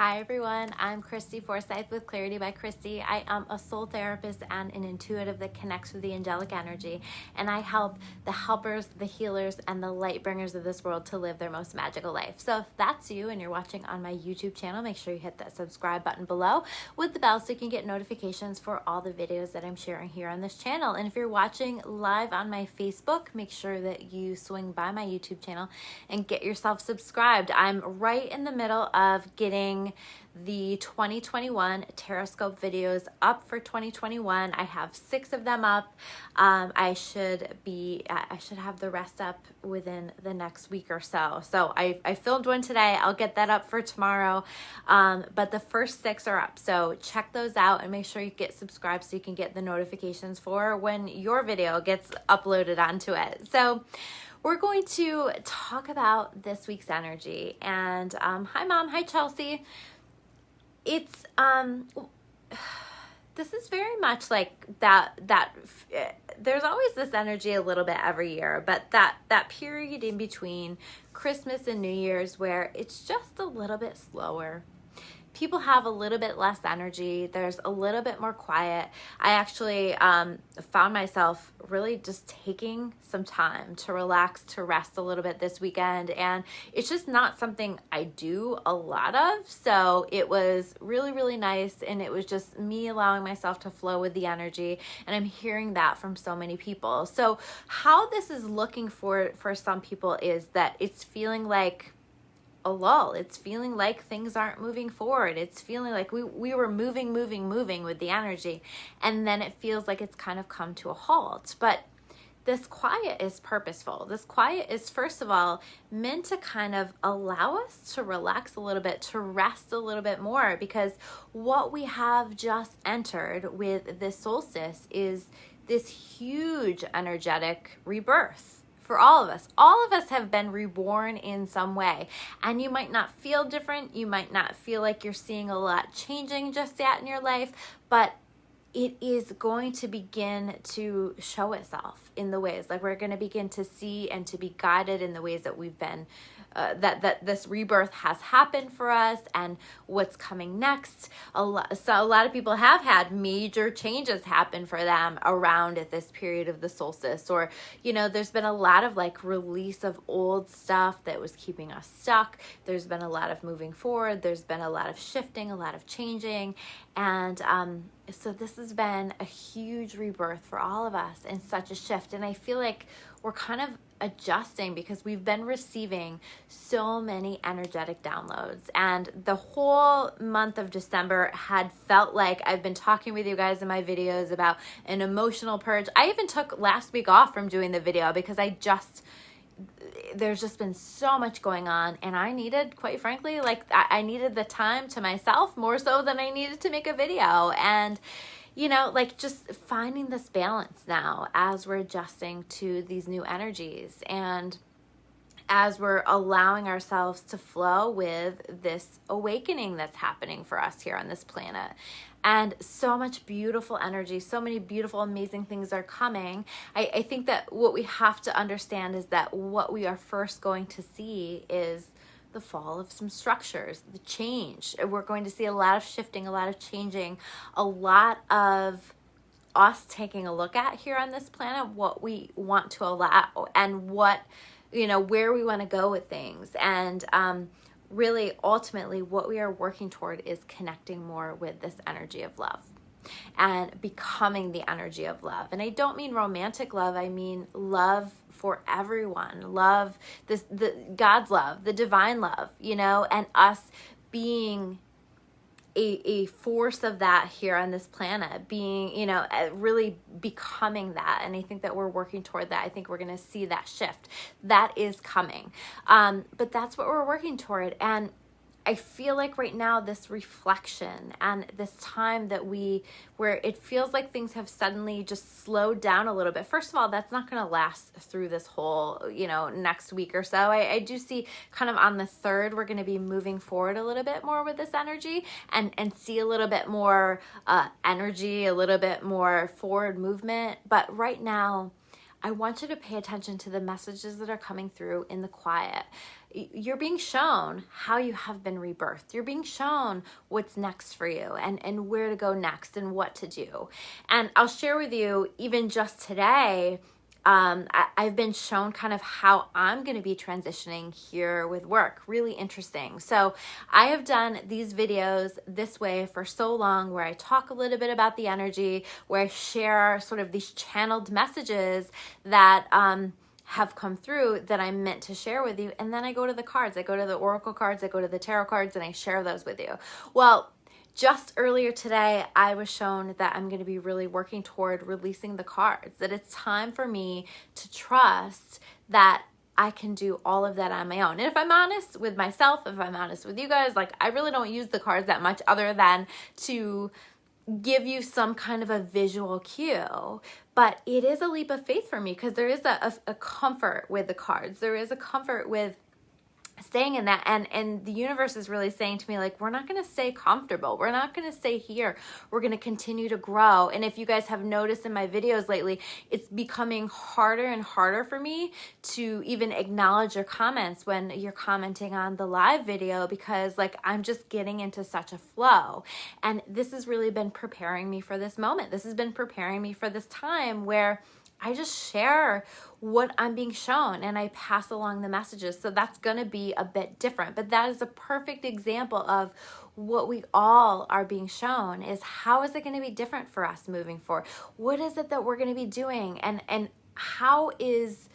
Hi everyone, I'm Christy Forsyth with Clarity by Christy. I am a soul therapist and an intuitive that connects with the angelic energy, and I help the helpers, the healers, and the light bringers of this world to live their most magical life. So if that's you and you're watching on my YouTube channel, make sure you hit that subscribe button below with the bell so you can get notifications for all the videos that I'm sharing here on this channel. And if you're watching live on my Facebook, make sure that you swing by my YouTube channel and get yourself subscribed. I'm right in the middle of getting the 2021 Taroscope videos up for 2021. I have 6 of them up. I should have the rest up within the next week or so. So I filmed one today. I'll get that up for tomorrow. But the first 6 are up. So check those out and make sure you get subscribed so you can get the notifications for when your video gets uploaded onto it. So we're going to talk about this week's energy. And hi Mom, hi Chelsea. It's this is very much like that there's always this energy a little bit every year, but that period in between Christmas and New Year's where it's just a little bit slower. People have a little bit less energy. There's a little bit more quiet. I actually found myself really just taking some time to relax, to rest a little bit this weekend. And it's just not something I do a lot of. So it was really, really nice. And it was just me allowing myself to flow with the energy. And I'm hearing that from so many people. So how this is looking for some people is that it's feeling like a lull. It's feeling like things aren't moving forward. It's feeling like we were moving with the energy, and then it feels like it's kind of come to a halt. But this quiet is purposeful. This quiet is, first of all, meant to kind of allow us to relax a little bit, to rest a little bit more, because what we have just entered with this solstice is this huge energetic rebirth. For all of us have been reborn in some way, and you might not feel different. You might not feel like you're seeing a lot changing just yet in your life, but it is going to begin to show itself in the ways, like we're going to begin to see and to be guided in the ways that we've been, that this rebirth has happened for us and what's coming next. A lot of people have had major changes happen for them around at this period of the solstice, or, there's been a lot of like release of old stuff that was keeping us stuck. There's been a lot of moving forward. There's been a lot of shifting, a lot of changing. And, so this has been a huge rebirth for all of us and such a shift. And I feel like we're kind of adjusting because we've been receiving so many energetic downloads. And the whole month of December had felt like I've been talking with you guys in my videos about an emotional purge. I even took last week off from doing the video because there's just been so much going on, and I needed, quite frankly, I needed the time to myself more so than I needed to make a video. And just finding this balance now as we're adjusting to these new energies and as we're allowing ourselves to flow with this awakening that's happening for us here on this planet. And so much beautiful energy, so many beautiful, amazing things are coming. I think that what we have to understand is that what we are first going to see is the fall of some structures, the change. We're going to see a lot of shifting, a lot of changing, a lot of us taking a look at here on this planet, what we want to allow and what, where we want to go with things. And really, ultimately, what we are working toward is connecting more with this energy of love and becoming the energy of love. And I don't mean romantic love. I mean love for everyone. Love, God's love, the divine love, and us being a force of that here on this planet, being, really becoming that. And I think that we're working toward that. I think we're going to see that shift. That is coming. But that's what we're working toward. And I feel like right now this reflection and this time that where it feels like things have suddenly just slowed down a little bit. First of all, that's not going to last through this whole, next week or so. I do see kind of on the 3rd, we're going to be moving forward a little bit more with this energy and see a little bit more energy, a little bit more forward movement. But right now, I want you to pay attention to the messages that are coming through in the quiet. You're being shown how you have been rebirthed. You're being shown what's next for you and where to go next and what to do. And I'll share with you, even just today, I've been shown kind of how I'm going to be transitioning here with work. Really interesting. So I have done these videos this way for so long, where I talk a little bit about the energy, where I share sort of these channeled messages that have come through that I'm meant to share with you. And then I go to the cards. I go to the oracle cards. I go to the tarot cards, and I share those with you. Well, just earlier today, I was shown that I'm going to be really working toward releasing the cards, that it's time for me to trust that I can do all of that on my own. And if I'm honest with myself, if I'm honest with you guys, like, I really don't use the cards that much other than to give you some kind of a visual cue. But it is a leap of faith for me, because there is a comfort with the cards. There is a comfort with staying in that, and the universe is really saying to me, like, we're not going to stay comfortable. We're not going to stay here. We're going to continue to grow. And if you guys have noticed in my videos lately, it's becoming harder and harder for me to even acknowledge your comments when you're commenting on the live video, because, like, I'm just getting into such a flow. And this has really been preparing me for this moment. This has been preparing me for this time where I just share what I'm being shown and I pass along the messages. So that's going to be a bit different, but that is a perfect example of what we all are being shown, is how is it going to be different for us moving forward? What is it that we're going to be doing? And how is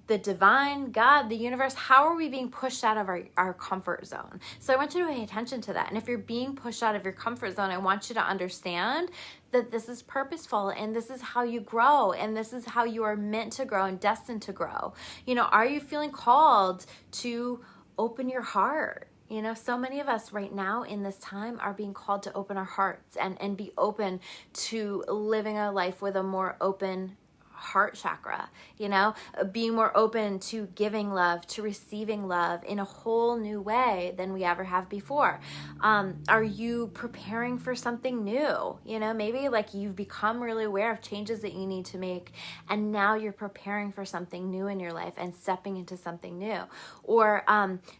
the divine, God, the universe, how are we being pushed out of our comfort zone? So I want you to pay attention to that. And if you're being pushed out of your comfort zone, I want you to understand that this is purposeful, and this is how you grow, and this is how you are meant to grow and destined to grow. You know, are you feeling called to open your heart? You know, so many of us right now in this time are being called to open our hearts and be open to living a life with a more open heart chakra, you know, being more open to giving love, to receiving love in a whole new way than we ever have before. Are you preparing for something new? You know, maybe like you've become really aware of changes that you need to make, and now you're preparing for something new in your life and stepping into something new, or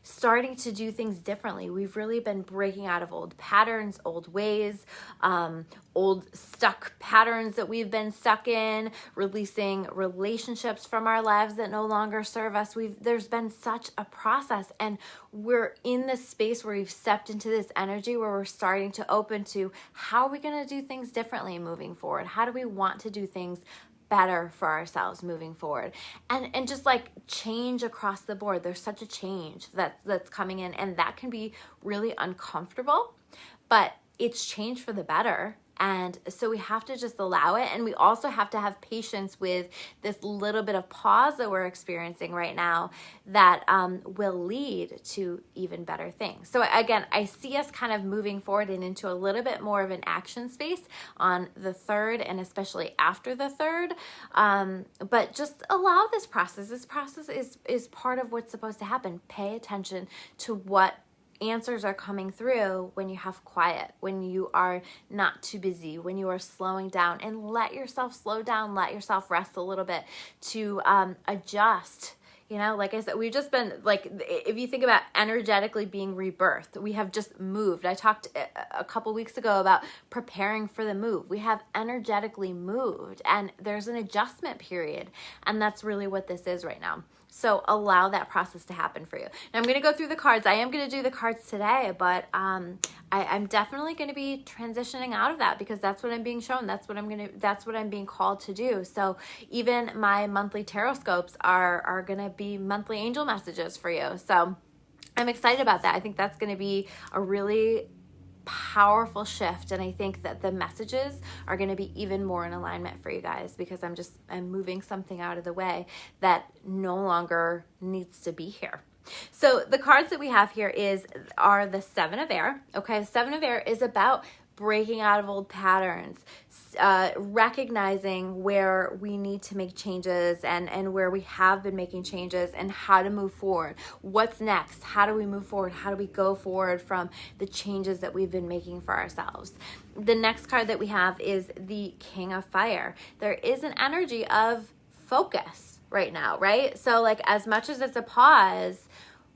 starting to do things differently. We've really been breaking out of old patterns, old ways, old stuck patterns that we've been stuck in, releasing relationships from our lives that no longer serve us. There's been such a process, and we're in this space where we've stepped into this energy where we're starting to open to how are we going to do things differently moving forward? How do we want to do things better for ourselves moving forward? And just like change across the board. There's such a change that's coming in, and that can be really uncomfortable, but it's change for the better. And so we have to just allow it. And we also have to have patience with this little bit of pause that we're experiencing right now that will lead to even better things. So again, I see us kind of moving forward and into a little bit more of an action space on the 3rd, and especially after the 3rd. But just allow this process. This process is part of what's supposed to happen. Pay attention to what answers are coming through when you have quiet, when you are not too busy, when you are slowing down, and let yourself slow down, let yourself rest a little bit to adjust. You know, like I said, we've just been like, if you think about energetically being rebirthed, we have just moved. I talked a couple weeks ago about preparing for the move. We have energetically moved, and there's an adjustment period, and that's really what this is right now. So allow that process to happen for you. Now I'm going to go through the cards. I am going to do the cards today, but I'm definitely going to be transitioning out of that, because that's what I'm being shown. That's what I'm being called to do. So even my monthly tarot scopes are going to be monthly angel messages for you. So I'm excited about that. I think that's going to be a really powerful shift, and I think that the messages are going to be even more in alignment for you guys, because I'm moving something out of the way that no longer needs to be here. So the cards that we have here are the 7 of Air. Okay, the 7 of Air is about breaking out of old patterns, recognizing where we need to make changes and where we have been making changes, and how to move forward. What's next? How do we move forward? How do we go forward from the changes that we've been making for ourselves? The next card that we have is the King of Fire. There is an energy of focus right now, right? So like, as much as it's a pause,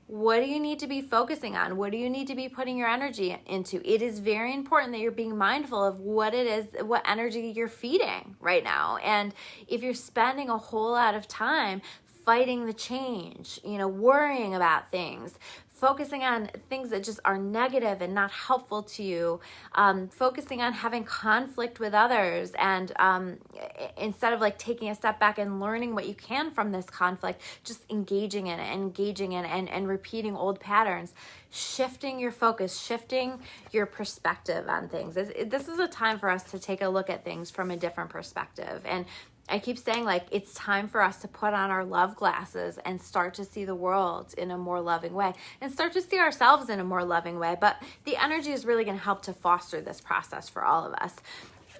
what do you need to be focusing on? What do you need to be putting your energy into? It is very important that you're being mindful of what it is, what energy you're feeding right now. And if you're spending a whole lot of time fighting the change, worrying about things, focusing on things that just are negative and not helpful to you, focusing on having conflict with others, and instead of like taking a step back and learning what you can from this conflict, just engaging in it and repeating old patterns, shifting your focus, shifting your perspective on things. This is a time for us to take a look at things from a different perspective. And I keep saying, like, it's time for us to put on our love glasses and start to see the world in a more loving way, and start to see ourselves in a more loving way. But the energy is really going to help to foster this process for all of us.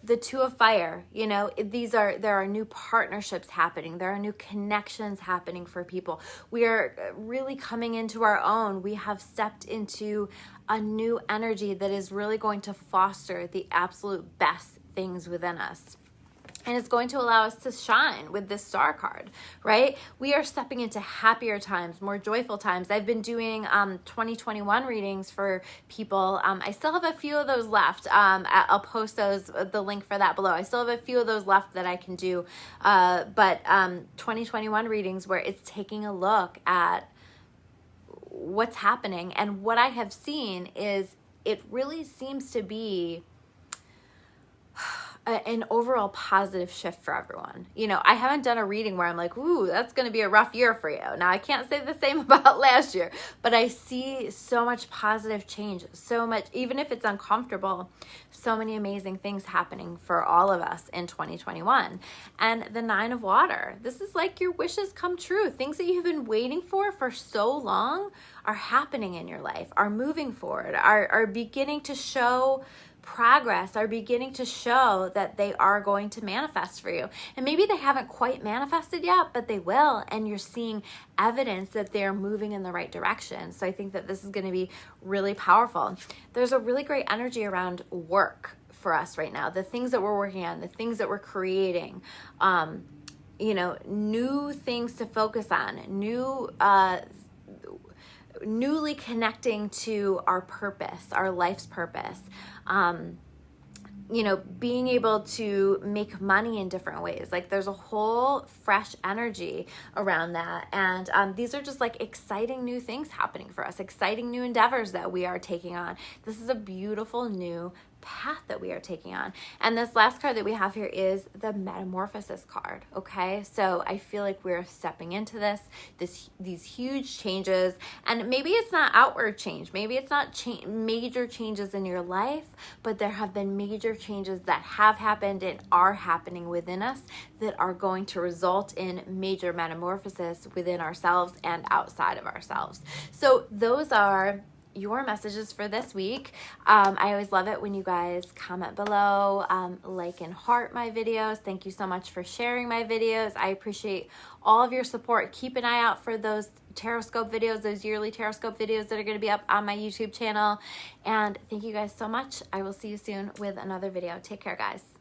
The Two of Fire, there are new partnerships happening. There are new connections happening for people. We are really coming into our own. We have stepped into a new energy that is really going to foster the absolute best things within us. And it's going to allow us to shine with this star card, right? We are stepping into happier times, more joyful times. I've been doing 2021 readings for people. I still have a few of those left. I'll post the link for that below. I still have a few of those left that I can do. But 2021 readings where it's taking a look at what's happening. And what I have seen is it really seems to be an overall positive shift for everyone. I haven't done a reading where I'm like, ooh, that's going to be a rough year for you. Now, I can't say the same about last year, but I see so much positive change, so much, even if it's uncomfortable, so many amazing things happening for all of us in 2021. And the Nine of Water, this is like your wishes come true. Things that you've been waiting for so long are happening in your life, are moving forward, are beginning to show progress, are beginning to show that they are going to manifest for you. And maybe they haven't quite manifested yet, but they will. And you're seeing evidence that they're moving in the right direction. So I think that this is going to be really powerful. There's a really great energy around work for us right now. The things that we're working on, the things that we're creating, new things to focus on, newly connecting to our purpose, our life's purpose, being able to make money in different ways. Like, there's a whole fresh energy around that. And these are just like exciting new things happening for us, exciting new endeavors that we are taking on. This is a beautiful new path that we are taking on. And this last card that we have here is the Metamorphosis card. Okay, so I feel like we're stepping into these huge changes, and maybe it's not outward change, maybe it's not major changes in your life, but there have been major changes that have happened and are happening within us that are going to result in major metamorphosis within ourselves and outside of ourselves. So those are your messages for this week. I always love it when you guys comment below, like and heart my videos. Thank you so much for sharing my videos. I appreciate all of your support. Keep an eye out for those Taroscope videos, those yearly Taroscope videos that are going to be up on my YouTube channel. And thank you guys so much. I will see you soon with another video. Take care, guys.